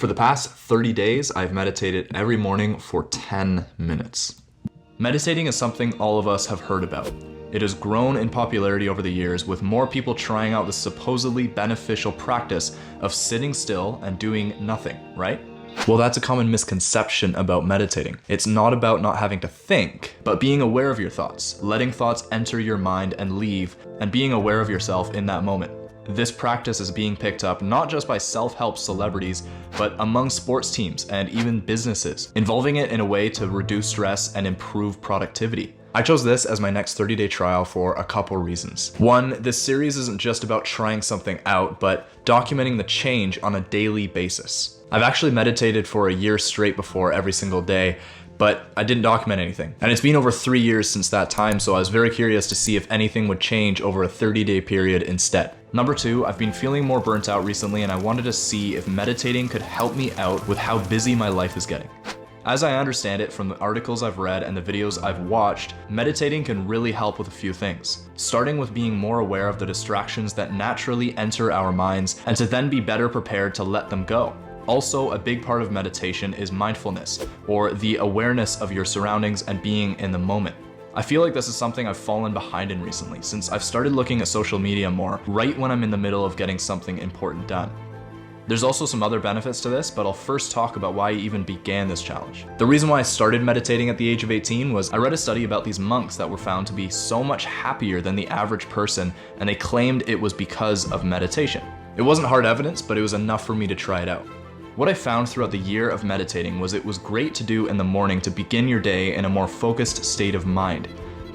For the past 30 days, I've meditated every morning for 10 minutes. Meditating is something all of us have heard about. It has grown in popularity over the years, with more people trying out the supposedly beneficial practice of sitting still and doing nothing, right? Well, that's a common misconception about meditating. It's not about not having to think, but being aware of your thoughts, letting thoughts enter your mind and leave, and being aware of yourself in that moment. This practice is being picked up not just by self-help celebrities, but among sports teams and even businesses, involving it in a way to reduce stress and improve productivity. I chose this as my next 30-day trial for a couple reasons. One, this series isn't just about trying something out, but documenting the change on a daily basis. I've actually meditated for a year straight before every single day, but I didn't document anything. And it's been over 3 years since that time, so I was very curious to see if anything would change over a 30-day period instead. Number two, I've been feeling more burnt out recently, and I wanted to see if meditating could help me out with how busy my life is getting. As I understand it from the articles I've read and the videos I've watched, meditating can really help with a few things. Starting with being more aware of the distractions that naturally enter our minds, and to then be better prepared to let them go. Also, a big part of meditation is mindfulness, or the awareness of your surroundings and being in the moment. I feel like this is something I've fallen behind in recently, since I've started looking at social media more right when I'm in the middle of getting something important done. There's also some other benefits to this, but I'll first talk about why I even began this challenge. The reason why I started meditating at the age of 18 was I read a study about these monks that were found to be so much happier than the average person, and they claimed it was because of meditation. It wasn't hard evidence, but it was enough for me to try it out. What I found throughout the year of meditating was it was great to do in the morning to begin your day in a more focused state of mind.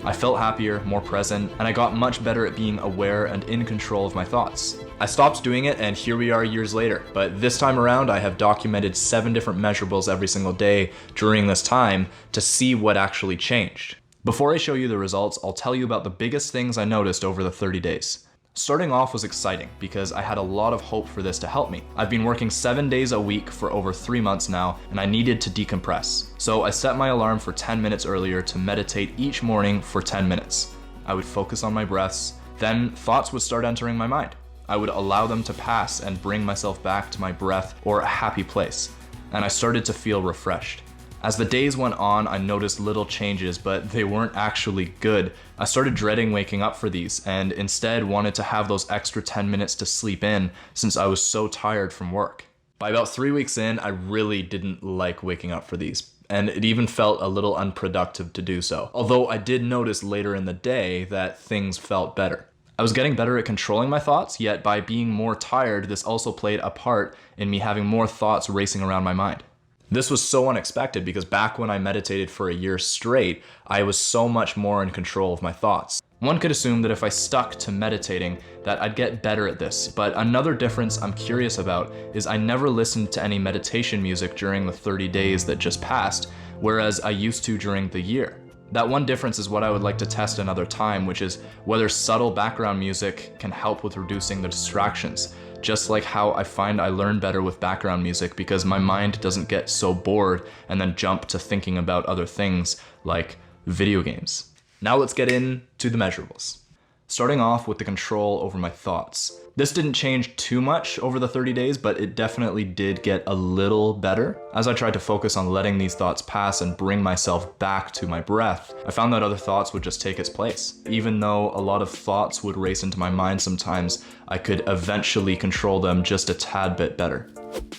I felt happier, more present, and I got much better at being aware and in control of my thoughts. I stopped doing it, and here we are years later, but this time around I have documented 7 different measurables every single day during this time to see what actually changed. Before I show you the results, I'll tell you about the biggest things I noticed over the 30 days. Starting off was exciting because I had a lot of hope for this to help me. I've been working 7 days a week for over 3 months now, and I needed to decompress. So I set my alarm for 10 minutes earlier to meditate each morning for 10 minutes. I would focus on my breaths, then thoughts would start entering my mind. I would allow them to pass and bring myself back to my breath or a happy place, and I started to feel refreshed. As the days went on, I noticed little changes, but they weren't actually good. I started dreading waking up for these, and instead wanted to have those extra 10 minutes to sleep in since I was so tired from work. By about 3 weeks in, I really didn't like waking up for these, and it even felt a little unproductive to do so. Although I did notice later in the day that things felt better. I was getting better at controlling my thoughts, yet by being more tired, this also played a part in me having more thoughts racing around my mind. This was so unexpected because back when I meditated for a year straight, I was so much more in control of my thoughts. One could assume that if I stuck to meditating, that I'd get better at this, but another difference I'm curious about is I never listened to any meditation music during the 30 days that just passed, whereas I used to during the year. That one difference is what I would like to test another time, which is whether subtle background music can help with reducing the distractions. Just like how I find I learn better with background music because my mind doesn't get so bored and then jump to thinking about other things like video games. Now let's get into the measurables. Starting off with the control over my thoughts. This didn't change too much over the 30 days, but it definitely did get a little better. As I tried to focus on letting these thoughts pass and bring myself back to my breath, I found that other thoughts would just take its place. Even though a lot of thoughts would race into my mind sometimes, I could eventually control them just a tad bit better.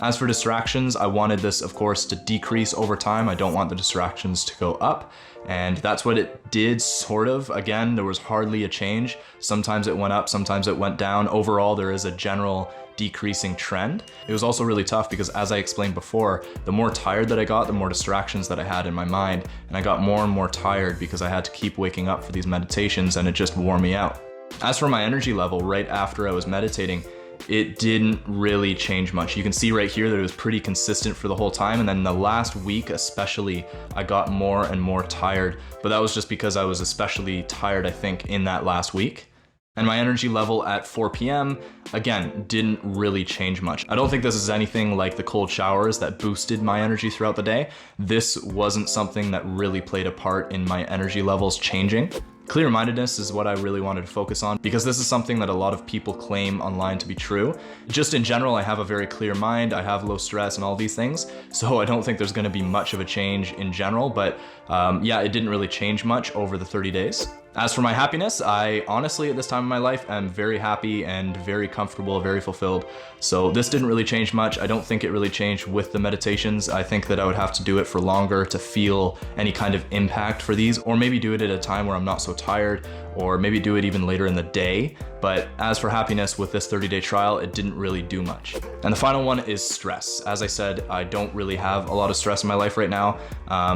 As for distractions, I wanted this, of course, to decrease over time. I don't want the distractions to go up. And that's what it did, sort of. Again, there was hardly a change. Sometimes it went up, sometimes it went down. Overall, there is a general decreasing trend. It was also really tough because, as I explained before, the more tired that I got, the more distractions that I had in my mind. And I got more and more tired because I had to keep waking up for these meditations, and it just wore me out. As for my energy level, right after I was meditating, it didn't really change much. You can see right here that it was pretty consistent for the whole time, and then the last week especially, I got more and more tired, but that was just because I was especially tired, I think, in that last week. And my energy level at 4 p.m., again, didn't really change much. I don't think this is anything like the cold showers that boosted my energy throughout the day. This wasn't something that really played a part in my energy levels changing. Clear-mindedness is what I really wanted to focus on because this is something that a lot of people claim online to be true. Just in general, I have a very clear mind, I have low stress and all these things, so I don't think there's gonna be much of a change in general, but yeah, it didn't really change much over the 30 days. As for my happiness, I honestly at this time in my life am very happy and very comfortable, very fulfilled. So this didn't really change much. I don't think it really changed with the meditations. I think that I would have to do it for longer to feel any kind of impact for these, or maybe do it at a time where I'm not so tired, or maybe do it even later in the day. But as for happiness with this 30-day trial, it didn't really do much. And the final one is stress. As I said, I don't really have a lot of stress in my life right now.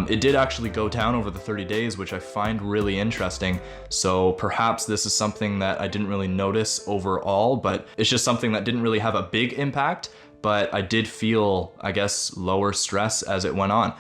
It did actually go down over the 30 days, which I find really interesting. So perhaps this is something that I didn't really notice overall, but it's just something that didn't really have a big impact, but I did feel, I guess, lower stress as it went on.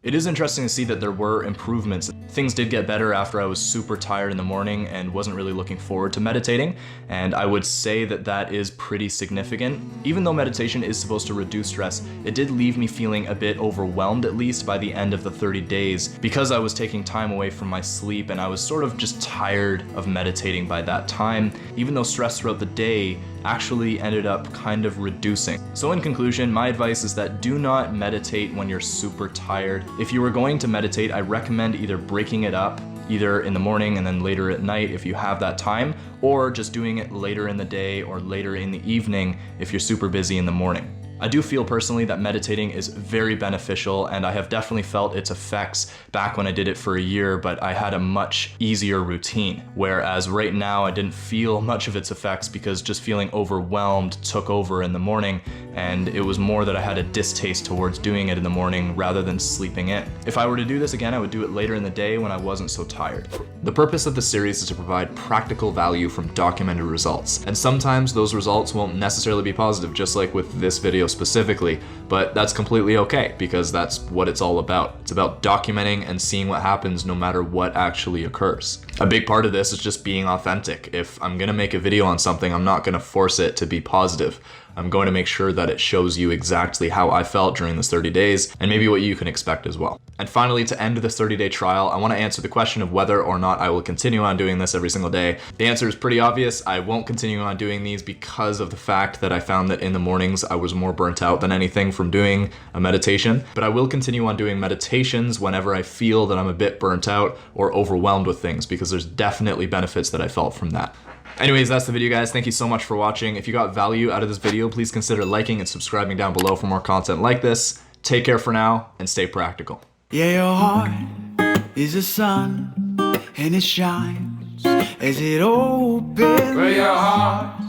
It is interesting to see that there were improvements. Things did get better after I was super tired in the morning and wasn't really looking forward to meditating, and I would say that that is pretty significant. Even though meditation is supposed to reduce stress, it did leave me feeling a bit overwhelmed, at least by the end of the 30 days, because I was taking time away from my sleep and I was sort of just tired of meditating by that time, even though stress throughout the day actually ended up kind of reducing. So in conclusion, my advice is that do not meditate when you're super tired. If you were going to meditate, I recommend either breaking it up, either in the morning and then later at night if you have that time, or just doing it later in the day or later in the evening if you're super busy in the morning. I do feel personally that meditating is very beneficial, and I have definitely felt its effects back when I did it for a year, but I had a much easier routine. Whereas right now I didn't feel much of its effects because just feeling overwhelmed took over in the morning, and it was more that I had a distaste towards doing it in the morning rather than sleeping in. If I were to do this again, I would do it later in the day when I wasn't so tired. The purpose of the series is to provide practical value from documented results, and sometimes those results won't necessarily be positive, just like with this video specifically, but that's completely okay because that's what it's all about. It's about documenting and seeing what happens no matter what actually occurs. A big part of this is just being authentic. If I'm gonna make a video on something, I'm not gonna force it to be positive. I'm going to make sure that it shows you exactly how I felt during this 30 days and maybe what you can expect as well. And finally, to end this 30-day trial, I want to answer the question of whether or not I will continue on doing this every single day. The answer is pretty obvious. I won't continue on doing these because of the fact that I found that in the mornings I was more burnt out than anything from doing a meditation. But I will continue on doing meditations whenever I feel that I'm a bit burnt out or overwhelmed with things, because there's definitely benefits that I felt from that. Anyways, that's the video, guys. Thank you so much for watching. If you got value out of this video, please consider liking and subscribing down below for more content like this. Take care for now and stay practical. Yeah, your heart is a sun and it shines as it opens. Where your heart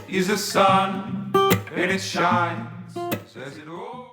is a sun and it shines as it opens.